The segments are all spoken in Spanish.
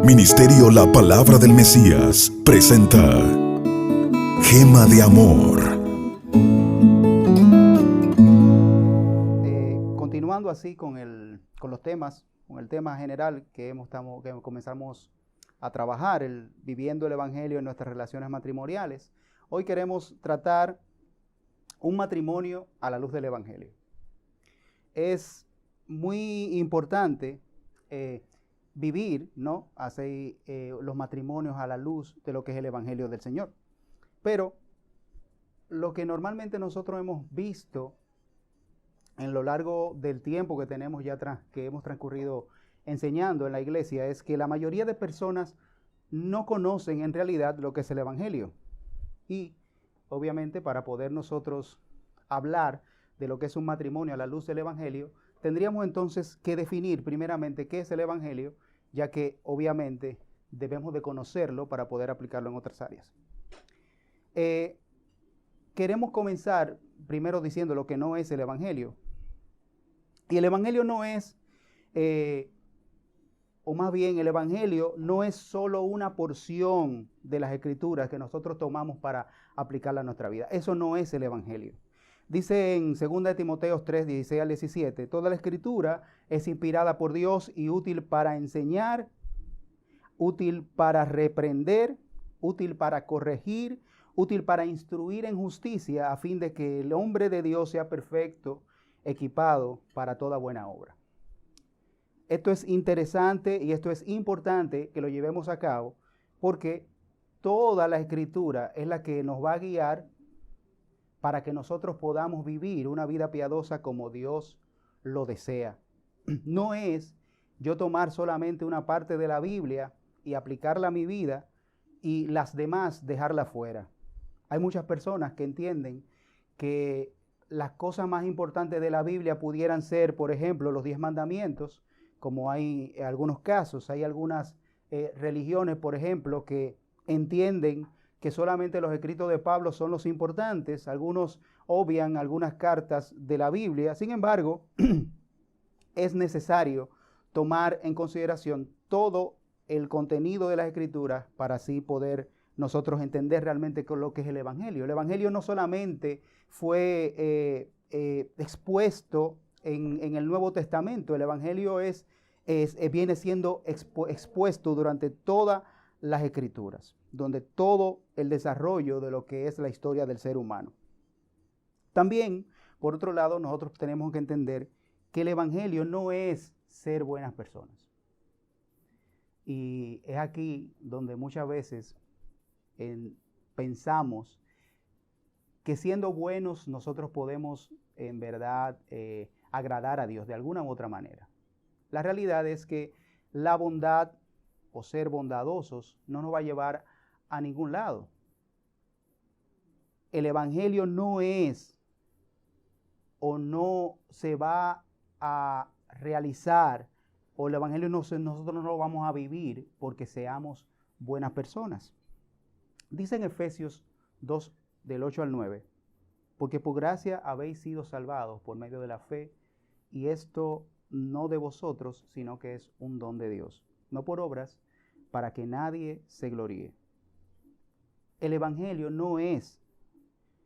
Ministerio La Palabra del Mesías presenta Gema de Amor. Continuando así con los temas, con el tema general que comenzamos a trabajar, viviendo el Evangelio en nuestras relaciones matrimoniales. Hoy queremos tratar un matrimonio a la luz del Evangelio. Es muy importante vivir, ¿no?, así, los matrimonios a la luz de lo que es el Evangelio del Señor. Pero lo que normalmente nosotros hemos visto en lo largo del tiempo que tenemos que hemos transcurrido enseñando en la iglesia, es que la mayoría de personas no conocen en realidad lo que es el Evangelio. Y obviamente, para poder nosotros hablar de lo que es un matrimonio a la luz del Evangelio, tendríamos entonces que definir primeramente qué es el Evangelio, ya que obviamente debemos de conocerlo para poder aplicarlo en otras áreas. Queremos comenzar primero diciendo lo que no es el Evangelio. Y el Evangelio no es, o más bien el Evangelio no es solo una porción de las Escrituras que nosotros tomamos para aplicarla a nuestra vida. Eso no es el Evangelio. Dice en 2 Timoteo 3, 16 al 17, toda la Escritura es inspirada por Dios y útil para enseñar, útil para reprender, útil para corregir, útil para instruir en justicia, a fin de que el hombre de Dios sea perfecto, equipado para toda buena obra. Esto es interesante y esto es importante que lo llevemos a cabo, porque toda la Escritura es la que nos va a guiar para que nosotros podamos vivir una vida piadosa como Dios lo desea. No es yo tomar solamente una parte de la Biblia y aplicarla a mi vida y las demás dejarla fuera. Hay muchas personas que entienden que las cosas más importantes de la Biblia pudieran ser, por ejemplo, los 10 mandamientos, como hay en algunos casos. Hay algunas religiones, por ejemplo, que entienden que solamente los escritos de Pablo son los importantes. Algunos obvian algunas cartas de la Biblia. Sin embargo, es necesario tomar en consideración todo el contenido de las Escrituras para así poder nosotros entender realmente lo que es el Evangelio. El Evangelio no solamente fue expuesto en el Nuevo Testamento. El Evangelio viene siendo expuesto durante todas las Escrituras, donde todo el desarrollo de lo que es la historia del ser humano. También, por otro lado, nosotros tenemos que entender que el Evangelio no es ser buenas personas. Y es aquí donde muchas veces pensamos que siendo buenos nosotros podemos en verdad agradar a Dios de alguna u otra manera. La realidad es que la bondad o ser bondadosos no nos va a llevar a ningún lado. El Evangelio no es o no se va a realizar, o el Evangelio nosotros no lo vamos a vivir porque seamos buenas personas. Dice en Efesios 2, del 8 al 9, porque por gracia habéis sido salvados por medio de la fe, y esto no de vosotros, sino que es un don de Dios, no por obras, para que nadie se gloríe. El Evangelio no es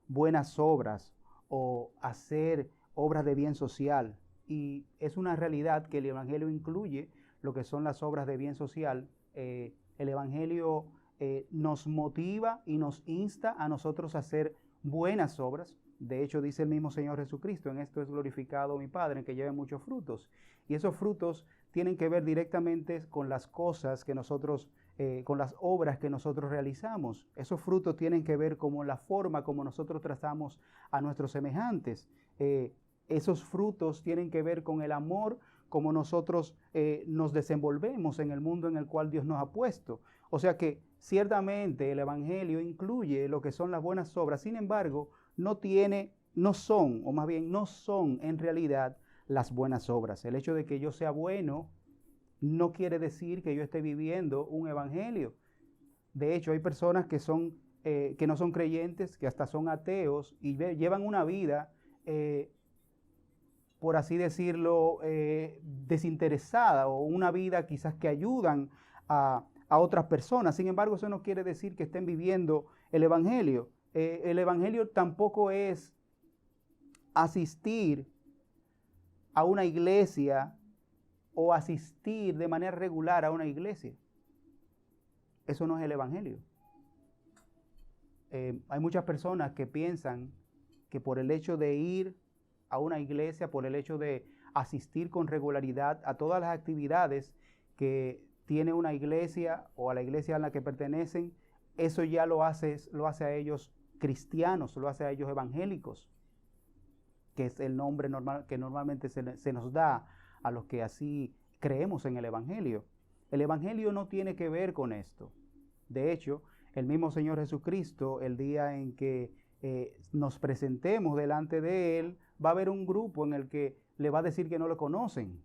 buenas obras o hacer obras de bien social, y es una realidad que el Evangelio incluye lo que son las obras de bien social. El Evangelio nos motiva y nos insta a nosotros a hacer buenas obras. De hecho, dice el mismo Señor Jesucristo, en esto es glorificado mi Padre, en que lleve muchos frutos. Y esos frutos tienen que ver directamente con las cosas que nosotros, con las obras que nosotros realizamos. Esos frutos tienen que ver con la forma como nosotros tratamos a nuestros semejantes. Esos frutos tienen que ver con el amor, como nosotros nos desenvolvemos en el mundo en el cual Dios nos ha puesto. O sea que ciertamente el Evangelio incluye lo que son las buenas obras. Sin embargo, no son en realidad las buenas obras. El hecho de que yo sea bueno no quiere decir que yo esté viviendo un evangelio. De hecho, hay personas que no son creyentes, que hasta son ateos y llevan una vida, por así decirlo, desinteresada, o una vida quizás que ayudan a otras personas. Sin embargo, eso no quiere decir que estén viviendo el Evangelio. El Evangelio tampoco es asistir a una iglesia o asistir de manera regular a una iglesia. Eso no es el Evangelio. Hay muchas personas que piensan que por el hecho de ir a una iglesia, por el hecho de asistir con regularidad a todas las actividades que tiene una iglesia o a la iglesia a la que pertenecen, eso ya lo hace a ellos cristianos, lo hace a ellos evangélicos, que es el nombre normal que normalmente se nos da a los que así creemos en el Evangelio. El Evangelio no tiene que ver con esto. De hecho, el mismo Señor Jesucristo, el día en que nos presentemos delante de Él, va a haber un grupo en el que le va a decir que no lo conocen.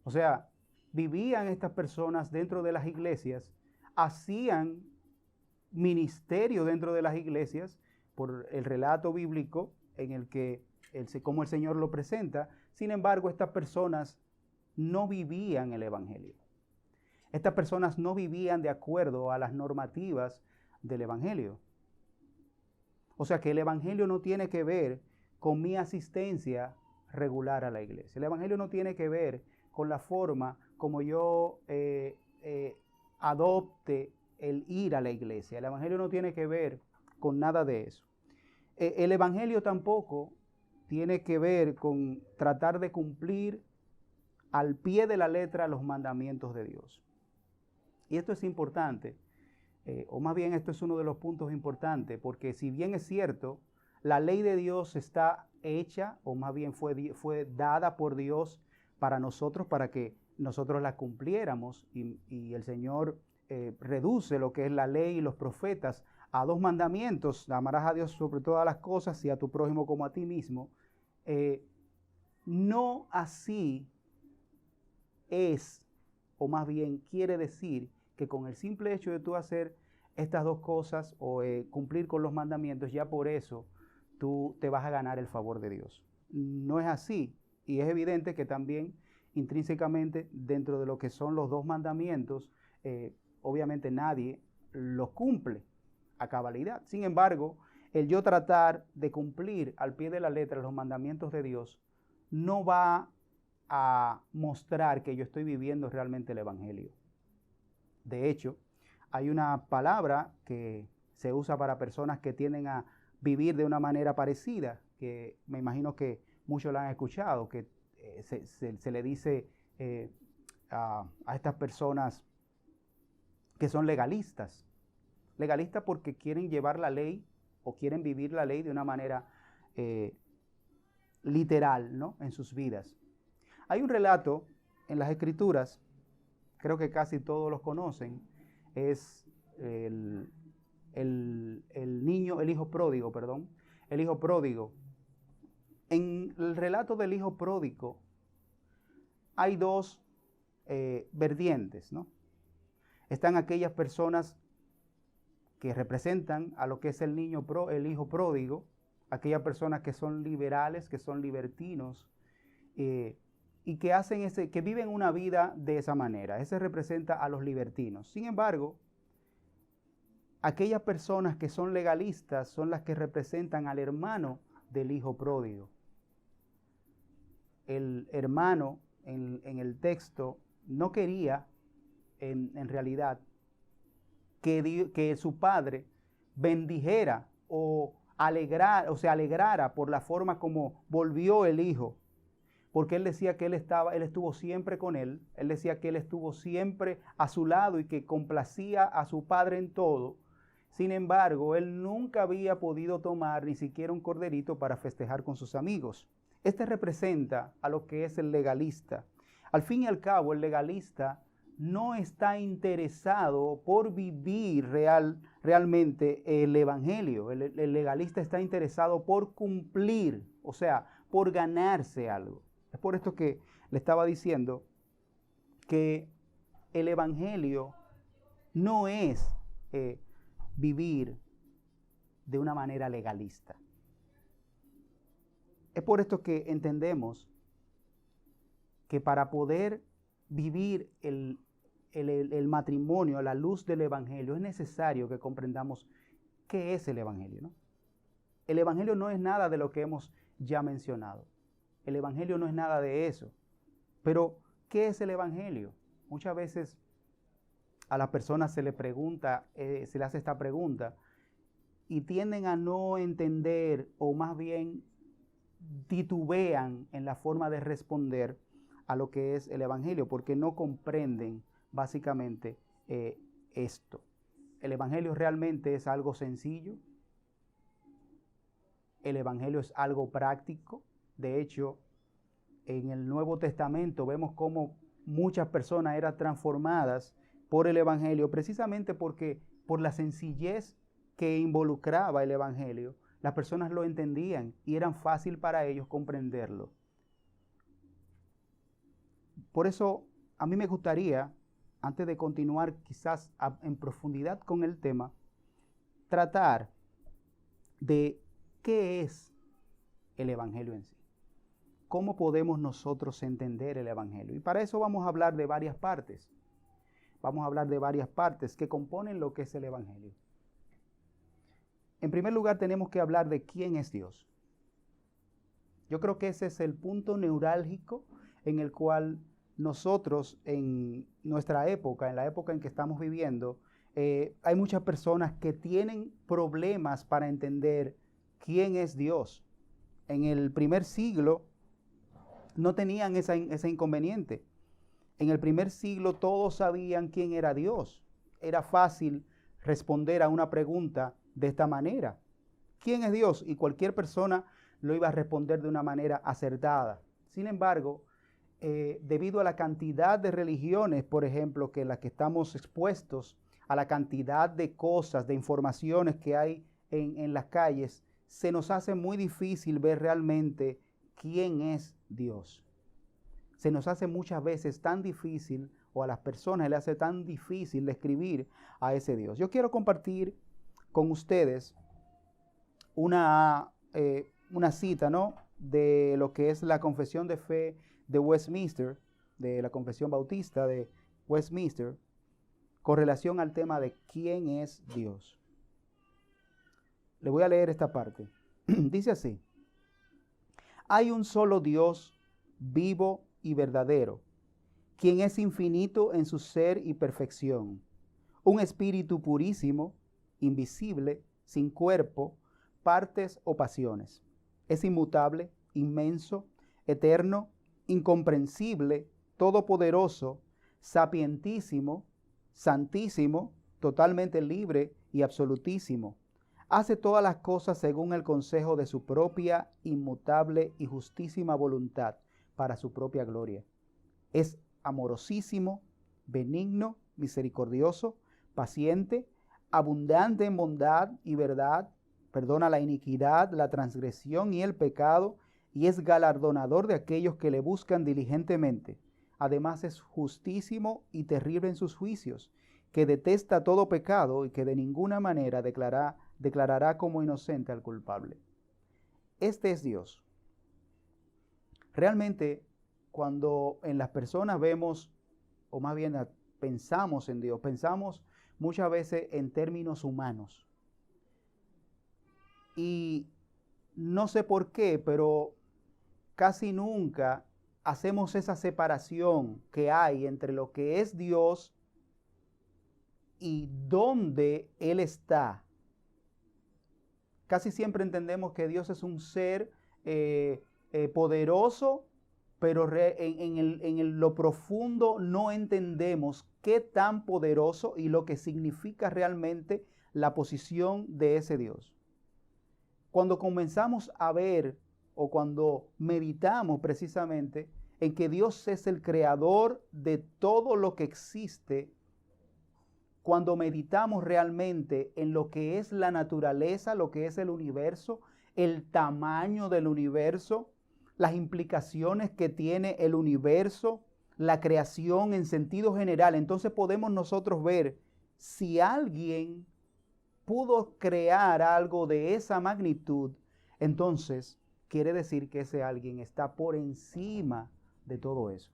O sea, vivían estas personas dentro de las iglesias, hacían ministerio dentro de las iglesias por el relato bíblico en el que como el Señor lo presenta. Sin embargo, estas personas no vivían el Evangelio. Estas personas no vivían de acuerdo a las normativas del Evangelio. O sea que el Evangelio no tiene que ver con mi asistencia regular a la iglesia. El Evangelio no tiene que ver con la forma como yo adopte el ir a la iglesia. El Evangelio no tiene que ver con nada de eso. El Evangelio tampoco tiene que ver con tratar de cumplir al pie de la letra los mandamientos de Dios. Y esto es importante, o más bien esto es uno de los puntos importantes, porque si bien es cierto, la ley de Dios está hecha, o más bien fue dada por Dios para nosotros, para que nosotros la cumpliéramos, y el Señor reduce lo que es la ley y los profetas a 2 mandamientos: amarás a Dios sobre todas las cosas y a tu prójimo como a ti mismo. No así es, o más bien quiere decir que con el simple hecho de tú hacer estas 2 cosas o cumplir con los mandamientos, ya por eso tú te vas a ganar el favor de Dios. No es así, y es evidente que también intrínsecamente dentro de lo que son los 2 mandamientos, obviamente nadie los cumple a cabalidad. Sin embargo, el yo tratar de cumplir al pie de la letra los mandamientos de Dios no va a mostrar que yo estoy viviendo realmente el Evangelio. De hecho, hay una palabra que se usa para personas que tienden a vivir de una manera parecida, que me imagino que muchos la han escuchado, que se le dice a estas personas que son legalistas. Legalistas porque quieren llevar la ley o quieren vivir la ley de una manera literal, ¿no?, en sus vidas. Hay un relato en las Escrituras, creo que casi todos los conocen, es el hijo pródigo. El hijo pródigo. En el relato del hijo pródigo hay 2 vertientes, ¿no? Están aquellas personas que representan a lo que es el hijo pródigo, aquellas personas que son liberales, que son libertinos, y que viven una vida de esa manera. Ese representa a los libertinos. Sin embargo, aquellas personas que son legalistas son las que representan al hermano del hijo pródigo. El hermano en el texto no quería, en realidad, que su padre bendijera o se alegrara por la forma como volvió el hijo. Porque él decía que él estuvo siempre con él. Él decía que él estuvo siempre a su lado y que complacía a su padre en todo. Sin embargo, él nunca había podido tomar ni siquiera un corderito para festejar con sus amigos. Este representa a lo que es el legalista. Al fin y al cabo, el legalista no está interesado por vivir realmente el Evangelio. El legalista está interesado por cumplir, o sea, por ganarse algo. Es por esto que le estaba diciendo que el Evangelio no es vivir de una manera legalista. Es por esto que entendemos que para poder vivir el matrimonio a la luz del Evangelio, es necesario que comprendamos qué es el Evangelio, ¿no? El Evangelio no es nada de lo que hemos ya mencionado. El Evangelio no es nada de eso. Pero, ¿qué es el Evangelio? Muchas veces a las personas se les pregunta, se les hace esta pregunta y tienden a no entender, o más bien titubean en la forma de responder a lo que es el Evangelio, porque no comprenden básicamente esto. El Evangelio realmente es algo sencillo. El Evangelio es algo práctico. De hecho, en el Nuevo Testamento vemos cómo muchas personas eran transformadas por el Evangelio, precisamente porque por la sencillez que involucraba el Evangelio, las personas lo entendían y era fácil para ellos comprenderlo. Por eso, a mí me gustaría, antes de continuar quizás en profundidad con el tema, tratar de qué es el Evangelio en sí. ¿Cómo podemos nosotros entender el Evangelio? Y para eso vamos a hablar de varias partes. Vamos a hablar de varias partes que componen lo que es el Evangelio. En primer lugar, tenemos que hablar de quién es Dios. Yo creo que ese es el punto neurálgico en el cual nosotros en nuestra época, en la época en que estamos viviendo, hay muchas personas que tienen problemas para entender quién es Dios. En el primer siglo no tenían ese inconveniente. En el primer siglo todos sabían quién era Dios. Era fácil responder a una pregunta de esta manera. ¿Quién es Dios? Y cualquier persona lo iba a responder de una manera acertada. Sin embargo, debido a la cantidad de religiones, por ejemplo, que las que estamos expuestos, a la cantidad de cosas, de informaciones que hay en las calles, se nos hace muy difícil ver realmente quién es Dios. Se nos hace muchas veces tan difícil, o a las personas les hace tan difícil describir a ese Dios. Yo quiero compartir con ustedes una cita, ¿no?, de lo que es la Confesión de Fe de Westminster, de la Confesión Bautista de Westminster, con relación al tema de quién es Dios. Le voy a leer esta parte. Dice así: hay un solo Dios vivo y verdadero, quien es infinito en su ser y perfección, un espíritu purísimo, invisible, sin cuerpo, partes o pasiones. Es inmutable, inmenso, eterno, incomprensible, todopoderoso, sapientísimo, santísimo, totalmente libre y absolutísimo. Hace todas las cosas según el consejo de su propia, inmutable y justísima voluntad, para su propia gloria. Es amorosísimo, benigno, misericordioso, paciente, abundante en bondad y verdad, perdona la iniquidad, la transgresión y el pecado, y es galardonador de aquellos que le buscan diligentemente. Además es justísimo y terrible en sus juicios, que detesta todo pecado y que de ninguna manera declarará como inocente al culpable. Este es Dios. Realmente, cuando en las personas vemos, o más bien pensamos en Dios, pensamos muchas veces en términos humanos. Y no sé por qué, pero casi nunca hacemos esa separación que hay entre lo que es Dios y dónde Él está. Casi siempre entendemos que Dios es un ser poderoso, pero en lo profundo no entendemos qué tan poderoso y lo que significa realmente la posición de ese Dios. Cuando comenzamos a ver, o cuando meditamos precisamente en que Dios es el creador de todo lo que existe, cuando meditamos realmente en lo que es la naturaleza, lo que es el universo, el tamaño del universo, las implicaciones que tiene el universo, la creación en sentido general, entonces podemos nosotros ver si alguien pudo crear algo de esa magnitud, entonces quiere decir que ese alguien está por encima de todo eso.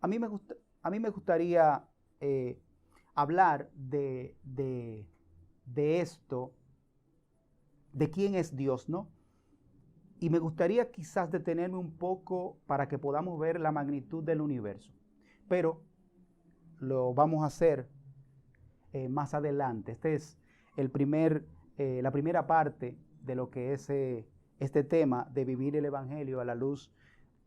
A mí a mí me gustaría hablar de esto, de quién es Dios, ¿no? Y me gustaría quizás detenerme un poco para que podamos ver la magnitud del universo. Pero lo vamos a hacer más adelante. Este es la primera parte de lo que es este tema de vivir el Evangelio a la luz,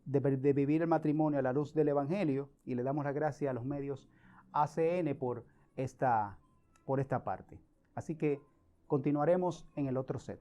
de vivir el matrimonio a la luz del Evangelio. Y le damos las gracias a los medios ACN por esta parte. Así que continuaremos en el otro set.